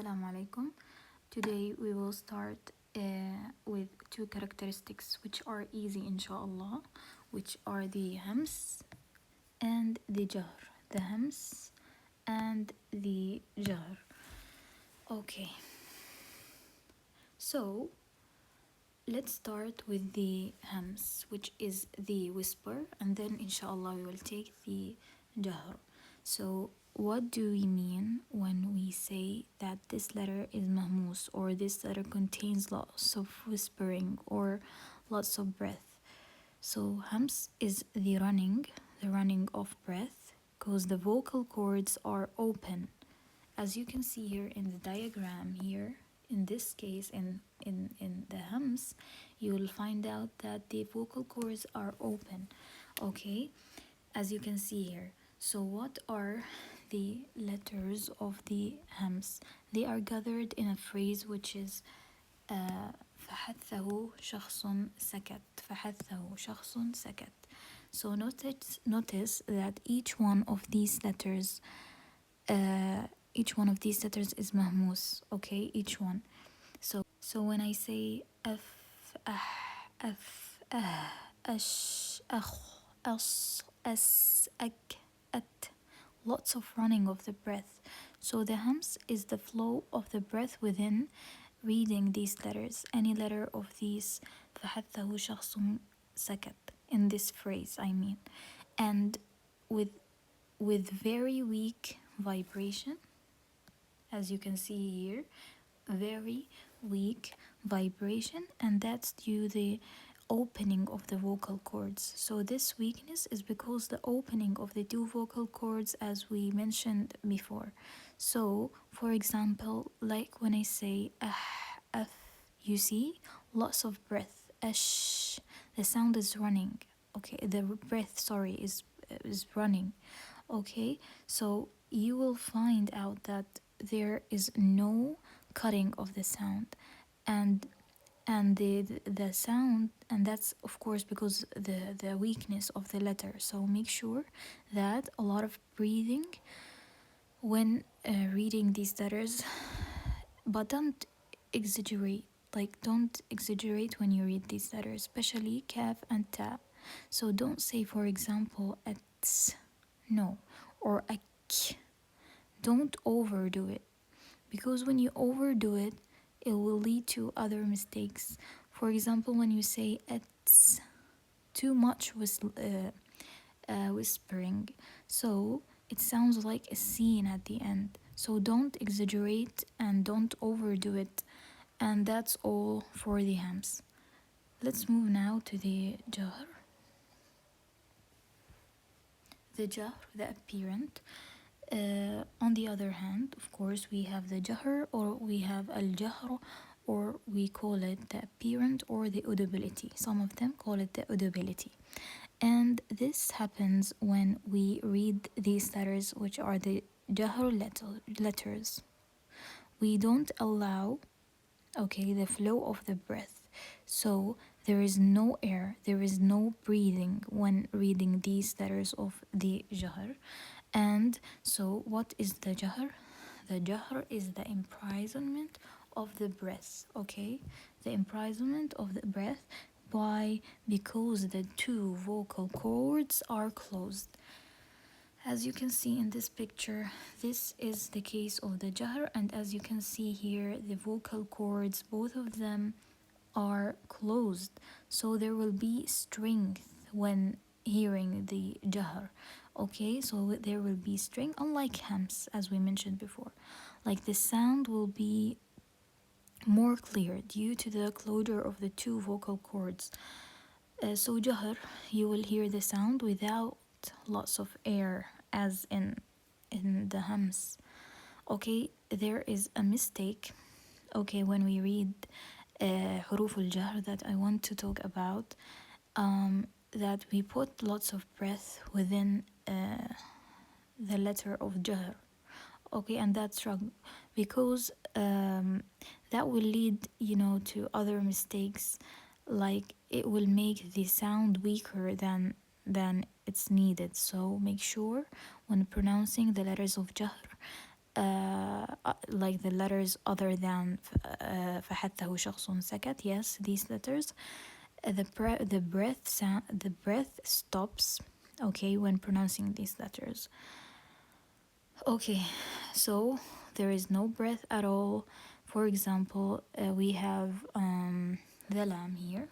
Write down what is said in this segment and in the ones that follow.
Assalamu alaikum. Today we will start with two characteristics which are easy inshallah, which are the hams and the jahr. The hams and the jahr. Okay, so let's start with the hams, which is the whisper, and then inshallah we will take the jahr. So what do we mean when we say that this letter is mahmus, or this letter contains lots of whispering or lots of breath? So hams is the running of breath, because the vocal cords are open. As you can see here in the diagram here, in this case, in the hams, you will find out that the vocal cords are open, okay, as you can see here. So what are the letters of the hams? They are gathered in a phrase which is فحثه شخص سكت. فحثه شخص سكت. So notice that each one of these letters is mahmus, okay, each one. So when I say f, ash, akh, as, ak, at, lots of running of the breath. So the hams is the flow of the breath within reading these letters. Any letter of these فحثه شخص سكت, in this phrase I mean, and with very weak vibration, as you can see here, very weak vibration, and that's due the opening of the vocal cords. So this weakness is because the opening of the two vocal cords, as we mentioned before. So for example, like when I say f, you see lots of breath. Ash, the sound is running, okay, the breath, sorry, is running, okay. So you will find out that there is no cutting of the sound, and the sound, and that's of course because the weakness of the letter. So make sure that a lot of breathing when reading these letters, but don't exaggerate. Like, don't exaggerate when you read these letters, especially kaf and ta. So don't say, for example, ats, no, or ak. Don't overdo it, because when you overdo it, it will lead to other mistakes. For example, when you say it's, too much whispering, so it sounds like a scene at the end. So don't exaggerate and don't overdo it. And that's all for the hams. Let's move now to the jahr. The jahr, the apparent. On the other hand, of course, we have the jahr, or we have al-jahr, or we call it the apparent or the audibility. Some of them call it the audibility. And this happens when we read these letters, which are the jahr letters. We don't allow, okay, the flow of the breath. So there is no air, there is no breathing when reading these letters of the jahr. And so what is the jahr? The jahr is the imprisonment of the breath, okay? The imprisonment of the breath. Why? Because the two vocal cords are closed. As you can see in this picture, this is the case of the jahr, and as you can see here, the vocal cords, both of them are closed. So there will be strength when hearing the jahr. Okay, so there will be strength, unlike hams, as we mentioned before. Like, the sound will be more clear due to the closure of the two vocal cords. So jahr, you will hear the sound without lots of air, as in the hams. Okay, there is a mistake, okay, when we read حروف الجهر that I want to talk about, that we put lots of breath within the letter of jahr, okay, and that's wrong, because that will lead, to other mistakes. Like, it will make the sound weaker than it's needed. So make sure when pronouncing the letters of jahr like the letters other than فحثه شخص سكت. Yes, these letters. The breath stops, okay, when pronouncing these letters. Okay, so there is no breath at all. For example, we have the lam here.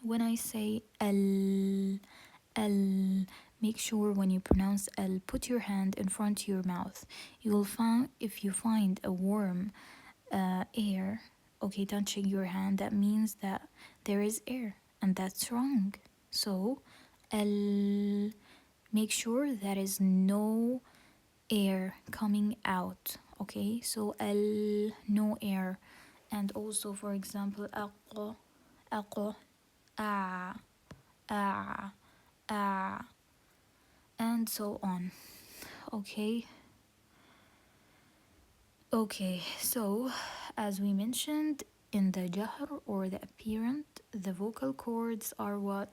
When I say al, make sure when you pronounce al, put your hand in front of your mouth. You will find, if you find a warm air, okay, touching your hand, that means that there is air, and that's wrong. So al, make sure there is no air coming out, okay? So al, no air. And also, for example, aqo, aqo, a, a, a, and so on. Okay. Okay, so as we mentioned, in the jahr or the apparent, the vocal cords are what?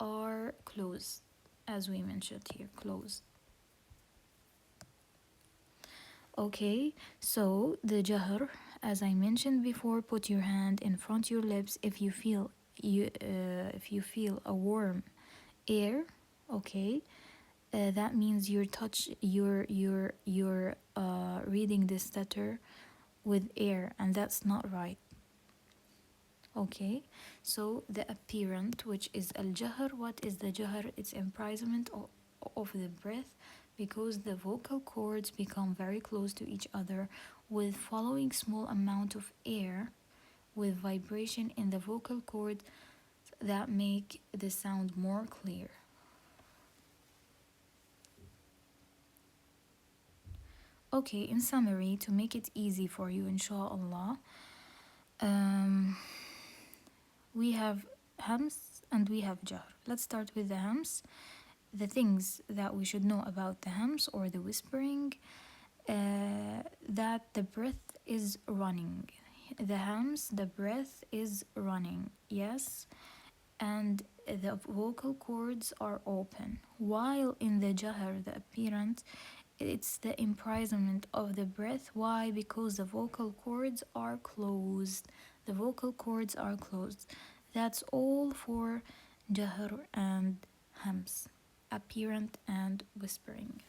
Are closed, as we mentioned here, closed. Okay, so the jahr, as I mentioned before, put your hand in front of your lips if you feel a warm air, okay. That means you're reading this letter with air, and that's not right. Okay, so the apparent, which is al-jahr, what is the jahr? It's imprisonment of the breath, because the vocal cords become very close to each other with following small amount of air with vibration in the vocal cord that make the sound more clear. Okay, in summary, to make it easy for you, inshallah, we have hams and we have jahr. Let's start with the hams. The things that we should know about the hams or the whispering, that the breath is running. The hams, the breath is running, yes, and the vocal cords are open. While in the jahr, the apparent, it's the imprisonment of the breath. Why? Because the vocal cords are closed. The vocal cords are closed. That's all for jahr and hams, apparent and whispering.